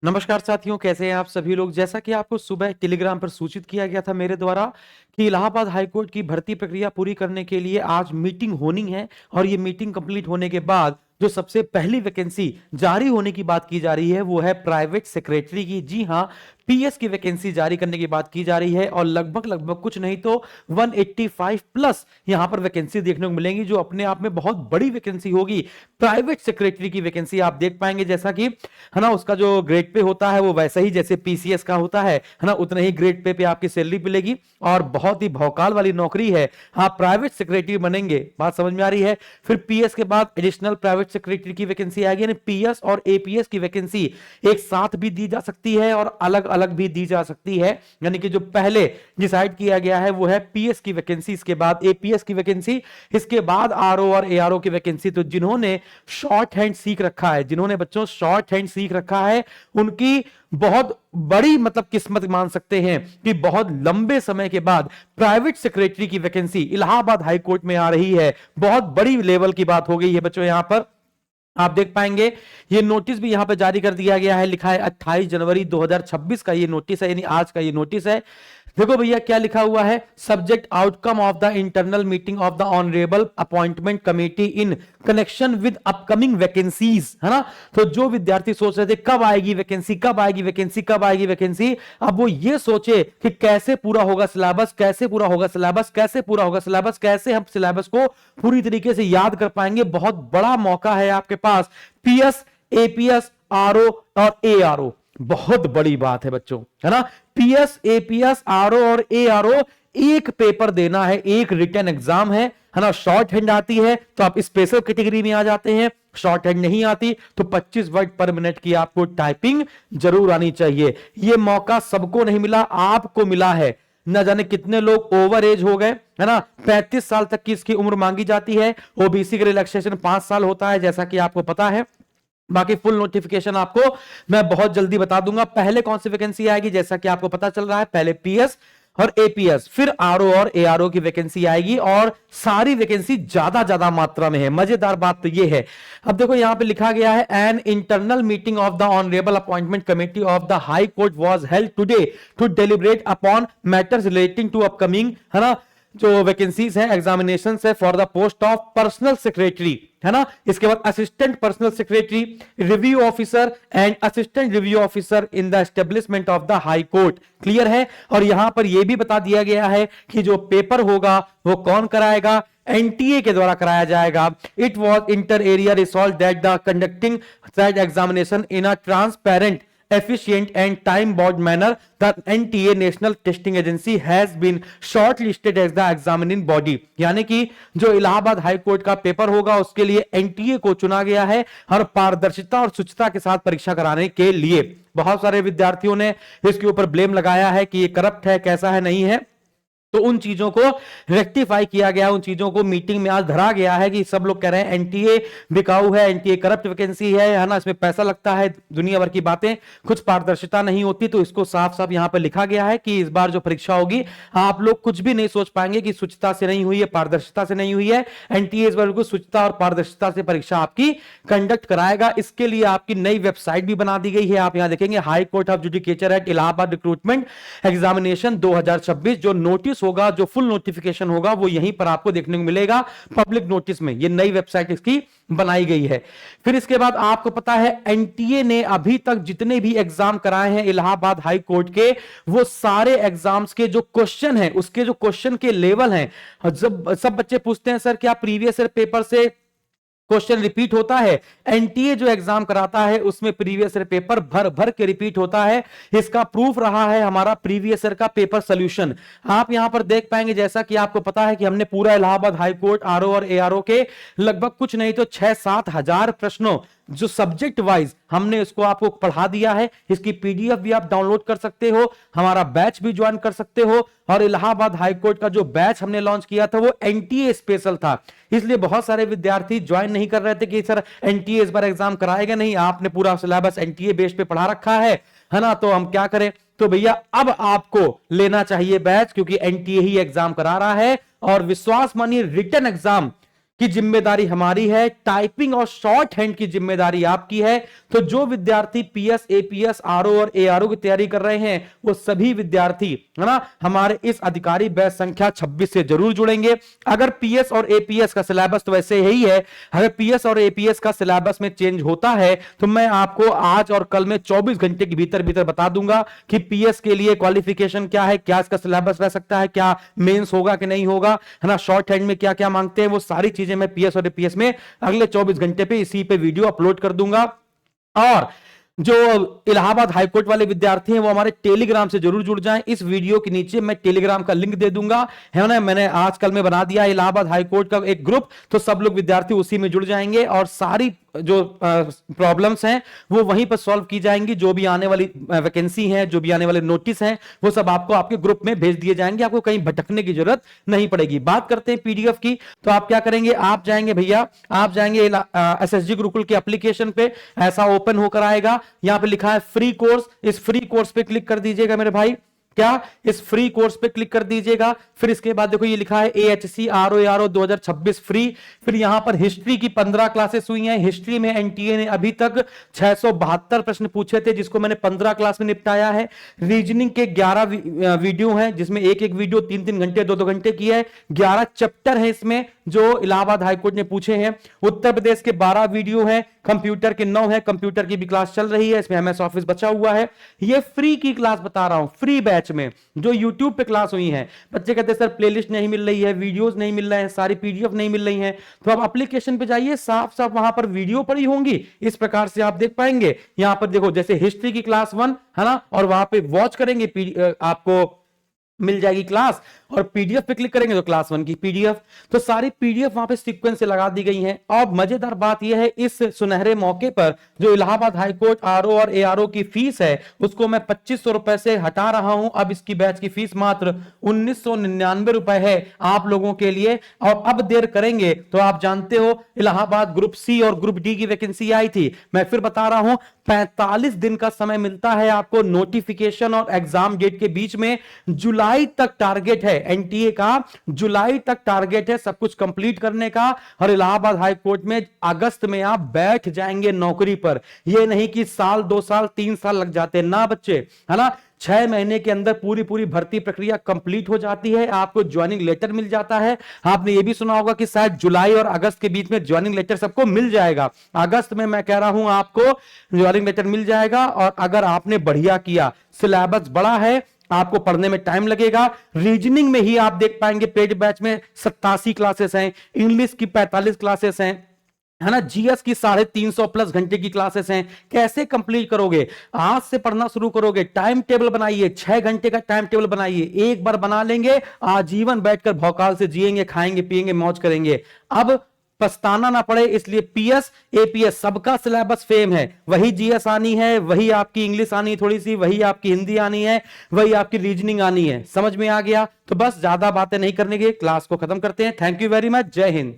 नमस्कार साथियों, कैसे हैं आप सभी लोग। जैसा कि आपको सुबह टेलीग्राम पर सूचित किया गया था मेरे द्वारा कि इलाहाबाद हाई कोर्ट की भर्ती प्रक्रिया पूरी करने के लिए आज मीटिंग होनी है और ये मीटिंग कंप्लीट होने के बाद जो सबसे पहली वैकेंसी जारी होने की बात की जा रही है वो है प्राइवेट सेक्रेटरी की। जी हाँ, पीएस की वैकेंसी जारी करने की बात की जा रही है और लगभग लगभग कुछ नहीं तो 185 प्लस यहां पर वैकेंसी देखने को मिलेंगी, जो अपने आप में बहुत बड़ी वैकेंसी होगी। प्राइवेट सेक्रेटरी की वैकेंसी आप देख पाएंगे, जैसा कि है ना, उसका जो ग्रेड पे होता है वो वैसा ही जैसे पीसीएस का होता है ना, उतना ही ग्रेड पे आपकी सैलरी मिलेगी और बहुत ही भौकाल वाली नौकरी है। आप प्राइवेट सेक्रेटरी बनेंगे, बात समझ में आ रही है। फिर पीएस के बाद एडिशनल प्राइवेट सेक्रेटरी की वैकेंसी आएगी, यानी पीएस और एपीएस की वैकेंसी एक साथ भी दी जा सकती है और अलग अलग भी दी जा सकती है। यानी कि जो पहले डिसाइड किया गया है वो है पीएस की वैकेंसी, इसके बाद एपीएस की वैकेंसी, इसके बाद आरओ और एआरओ की वैकेंसी। तो जिन्होंने शॉर्ट हैंड सीख रखा है, जिन्होंने बच्चों शॉर्ट हैंड सीख रखा है, उनकी बहुत बड़ी मतलब किस्मत मान सकते हैं कि बहुत लंबे समय के बाद प्राइवेट सेक्रेटरी की वैकेंसी इलाहाबाद हाई कोर्ट में आ रही है। बहुत बड़ी लेवल की बात हो गई है बच्चों। यहां पर आप देख पाएंगे ये नोटिस भी यहां पर जारी कर दिया गया है, लिखा है 28 जनवरी 2026 का ये नोटिस है, यानी आज का ये नोटिस है। देखो भैया क्या लिखा हुआ है, subject outcome of the internal meeting of the honourable appointment committee in connection with upcoming vacancies, है ना। तो जो विद्यार्थी सोच रहे थे कब आएगी वैकेंसी, कब आएगी वैकेंसी, कब आएगी वैकेंसी, अब वो ये सोचे कि कैसे पूरा होगा सिलेबस, कैसे पूरा होगा सिलेबस, कैसे पूरा होगा सिलेबस, कैसे हम सिलेबस को पूरी तरीके से याद कर पाएंगे। बहुत बड़ा मौका है आपके पास। पीएस, एपीएस, आरओ और एआरओ, बहुत बड़ी बात है बच्चों, है ना। पीएस, एपीएस, आरओ और एआरओ एक पेपर देना है, एक रिटन एग्जाम है ना। शॉर्ट हैंड आती है तो आप स्पेशल कैटेगरी में आ जाते हैं, शॉर्ट हैंड नहीं आती तो 25 वर्ड पर मिनट की आपको टाइपिंग जरूर आनी चाहिए। यह मौका सबको नहीं मिला, आपको मिला है। न जाने कितने लोग ओवर एज हो गए, है ना। 35 साल तक की इसकी उम्र मांगी जाती है। ओबीसी का रिलैक्सेशन 5 साल होता है, जैसा कि आपको पता है। बाकी फुल नोटिफिकेशन आपको मैं बहुत जल्दी बता दूंगा। पहले कौन सी वैकेंसी आएगी, जैसा कि आपको पता चल रहा है, पहले पीएस और एपीएस, फिर आरओ और एआरओ की वैकेंसी आएगी और सारी वैकेंसी ज्यादा मात्रा में है। मजेदार बात तो ये है, अब देखो यहां पे लिखा गया है, an internal meeting of the honourable appointment committee of the high court was held today to deliberate upon matters relating to upcoming, है ना, जो वैकेंसीज है, एग्जामिनेशन है for the post of personal secretary, है ना। इसके बाद assistant personal secretary, review officer and assistant review officer in the establishment of the high court. Clear है। और यहां पर यह भी बता दिया गया है कि जो पेपर होगा वो कौन कराएगा, एनटीए के द्वारा कराया जाएगा। It was inter area resolve that the conducting that examination in a transparent, efficient and time bound manner. The NTA National Testing Agency has been shortlisted as the examining body। यानी कि जो Allahabad high court का paper होगा उसके लिए NTA को चुना गया है और पारदर्शिता और शुचिता के साथ परीक्षा कराने के लिए। बहुत सारे विद्यार्थियों ने इसके ऊपर ब्लेम लगाया है कि ये करप्ट है, कैसा है, नहीं है। तो उन चीजों को रेक्टिफाई किया गया, उन चीजों को मीटिंग में आज धरा गया है कि सब लोग कह रहे हैं एनटीए बिकाऊ है, एनटीए करप्ट वैकेंसी है ना, इसमें पैसा लगता है, दुनिया भर की बातें, कुछ पारदर्शिता नहीं होती। तो इसको साफ साफ यहां पर लिखा गया है कि इस बार जो परीक्षा होगी आप लोग कुछ भी नहीं सोच पाएंगे कि शुचिता से नहीं हुई है, पारदर्शिता से नहीं हुई है। एनटीए इस बार बिल्कुल शुचिता और पारदर्शिता से परीक्षा आपकी कंडक्ट कराएगा। इसके लिए आपकी नई वेबसाइट भी बना दी गई है, आप यहां देखेंगे, high court of judicature at Allahabad recruitment examination 2026। जो नोटिस होगा, जो फुल नोटिफिकेशन होगा वो यहीं पर आपको देखने को मिलेगा, पब्लिक नोटिस में। ये नई वेबसाइट इसकी बनाई गई है। फिर इसके बाद आपको पता है एनटीए ने अभी तक जितने भी एग्जाम कराए हैं इलाहाबाद हाई कोर्ट के, वो सारे एग्जाम्स के जो क्वेश्चन है, उसके जो क्वेश्चन के लेवल हैं, जब सब बच्चे पूछते हैं सर क्या प्रीवियस ईयर पेपर से क्वेश्चन रिपीट होता है, एनटीए जो एग्जाम कराता है उसमें प्रीवियस ईयर पेपर भर भर के रिपीट होता है। इसका प्रूफ रहा है हमारा प्रीवियस ईयर का पेपर सोल्यूशन। आप यहां पर देख पाएंगे, जैसा कि आपको पता है कि हमने पूरा इलाहाबाद हाई कोर्ट आरओ और एआरओ के लगभग कुछ नहीं तो 6-7 हजार प्रश्नों जो सब्जेक्ट वाइज हमने इसको आपको पढ़ा दिया है। इसकी पीडीएफ भी आप डाउनलोड कर सकते हो, हमारा बैच भी ज्वाइन कर सकते हो। और इलाहाबाद हाई कोर्ट का जो बैच हमने लॉन्च किया था वो एनटीए स्पेशल था, इसलिए बहुत सारे विद्यार्थी ज्वाइन नहीं कर रहे थे कि सर एनटीए इस बार एग्जाम कराएगा नहीं, आपने पूरा सिलेबस एनटीए बेस पे पढ़ा रखा है ना, तो हम क्या करें। तो भैया अब आपको लेना चाहिए बैच, क्योंकि एनटीए ही एग्जाम करा रहा है। और विश्वास मानिए रिटन एग्जाम की जिम्मेदारी हमारी है, टाइपिंग और शॉर्ट हैंड की जिम्मेदारी आपकी है। तो जो विद्यार्थी पीएस, एपीएस, आरओ और एआरओ की तैयारी कर रहे हैं वो सभी विद्यार्थी है ना हमारे इस अधिकारी बैच संख्या 26 से जरूर जुड़ेंगे। अगर पीएस और एपीएस का सिलेबस तो वैसे ही है, अगर पीएस और एपीएस का सिलेबस में चेंज होता है तो मैं आपको आज और कल में 24 घंटे के भीतर भीतर बता दूंगा कि पीएस के लिए क्वालिफिकेशन क्या है, क्या इसका सिलेबस रह सकता है, क्या मेंस होगा कि नहीं होगा, है ना, शॉर्ट हैंड में क्या क्या मांगते हैं, वो सारी चीजें मैं पीएस और एपीएस में अगले 24 घंटे पे इसी पे वीडियो अपलोड कर दूंगा। और जो इलाहाबाद हाईकोर्ट वाले विद्यार्थी हैं वो हमारे टेलीग्राम से जरूर जुड़ जाएं। इस वीडियो के नीचे मैं टेलीग्राम का लिंक दे दूंगा, है ना, मैंने आजकल में बना दिया इलाहाबाद हाईकोर्ट का एक ग्रुप, तो सब लोग विद्यार्थी उसी में जुड़ जाएंगे और सारी जो प्रॉब्लम्स हैं वो वहीं पर सॉल्व की जाएंगी। जो भी आने वाली वैकेंसी है, जो भी आने वाले नोटिस हैं, वो सब आपको आपके ग्रुप में भेज दिए जाएंगे, आपको कहीं भटकने की जरूरत नहीं पड़ेगी। बात करते हैं पीडीएफ की, तो आप क्या करेंगे, आप जाएंगे भैया, आप जाएंगे एसएसजी गुरुकुल के एप्लीकेशन पे, ऐसा ओपन होकर आएगा, यहां पे लिखा है फ्री कोर्स, इस फ्री कोर्स पे क्लिक कर दीजिएगा मेरे भाई, क्या इस फ्री कोर्स पे क्लिक कर दीजिएगा। फिर इसके बाद देखो ये लिखा है एएचसी आरओ 2026 फ्री। फिर यहां पर हिस्ट्री की 15 क्लासेस हुई हैं। हिस्ट्री में एनटीए ने अभी तक 672 प्रश्न पूछे थे जिसको मैंने 15 क्लास में निपटाया है। रीजनिंग के 11 वीडियो हैं जिसमें एक एक वीडियो 3-3 घंटे 2-2 घंटे की है। 11 चैप्टर है इसमें जो इलाहाबाद हाईकोर्ट ने पूछे हैं। उत्तर प्रदेश के 12 वीडियो हैं, कंप्यूटर के 9 है, कंप्यूटर की भी क्लास चल रही है, इसमें एमएस ऑफिस बचा हुआ है। ये फ्री की क्लास बता रहा हूं, फ्री बैच में जो यूट्यूब पे क्लास हुई है। बच्चे कहते हैं सर प्लेलिस्ट नहीं मिल रही है, वीडियोस नहीं मिल रहे हैं, सारी पीडीएफ नहीं मिल रही हैं, तो आप एप्लीकेशन पे जाइए, साफ साफ वहां पर वीडियो पड़ी होंगी, इस प्रकार से आप देख पाएंगे। यहां पर देखो जैसे हिस्ट्री की क्लास 1 है ना, और वहां पे वॉच करेंगे आपको मिल जाएगी क्लास, और पीडीएफ पे क्लिक करेंगे तो क्लास 1 की पीडीएफ, तो सारी पीडीएफ वहां पे सीक्वेंस से लगा दी गई हैं। और मजेदार बात यह है इस सुनहरे मौके पर जो इलाहाबाद हाईकोर्ट आरओ और एआरओ की फीस है उसको मैं 2500 रुपए से हटा रहा हूं। अब इसकी बैच की फीस मात्र 1999 रुपए है आप लोगों के लिए। और अब देर करेंगे तो आप जानते हो इलाहाबाद ग्रुप सी और ग्रुप डी की वैकेंसी आई थी, मैं फिर बता रहा हूं 45 दिन का समय मिलता है आपको नोटिफिकेशन और एग्जाम डेट के बीच में। जुलाई तक टारगेट है एनटीए का, जुलाई तक टारगेट है सब कुछ कंप्लीट करने का, और इलाहाबाद हाई कोर्ट में अगस्त में आप बैठ जाएंगे नौकरी पर। यह नहीं कि साल 2 साल 3 साल लग जाते ना बच्चे, है ना, 6 महीने के अंदर पूरी भर्ती प्रक्रिया कंप्लीट हो जाती है, आपको ज्वाइनिंग लेटर मिल जाता है। आपने ये भी सुना होगा कि शायद जुलाई और अगस्त के बीच में ज्वाइनिंग लेटर सबको मिल जाएगा। अगस्त में मैं कह रहा हूं आपको ज्वाइनिंग लेटर मिल जाएगा। और अगर आपने बढ़िया किया, सिलेबस बड़ा है, आपको पढ़ने में टाइम लगेगा। रीजनिंग में ही आप देख पाएंगे पेड बैच में 87 क्लासेस हैं, इंग्लिश की 45 क्लासेस हैं, है ना, जीएस की 350 प्लस घंटे की क्लासेस हैं। कैसे कंप्लीट करोगे, आज से पढ़ना शुरू करोगे, टाइम टेबल बनाइए, 6 घंटे का टाइम टेबल बनाइए, एक बार बना लेंगे आजीवन बैठकर भौकाल से जिएंगे, खाएंगे पिएंगे मौज करेंगे। अब पछताना ना पड़े, इसलिए पीएस एपीएस सबका सिलेबस सेम है, वही जीएस आनी है, वही आपकी इंग्लिश आनी है थोड़ी सी, वही आपकी हिंदी आनी है, वही आपकी रीजनिंग आनी है। समझ में आ गया? तो बस ज्यादा बातें नहीं करने के, क्लास को खत्म करते हैं। थैंक यू वेरी मच, जय हिंद।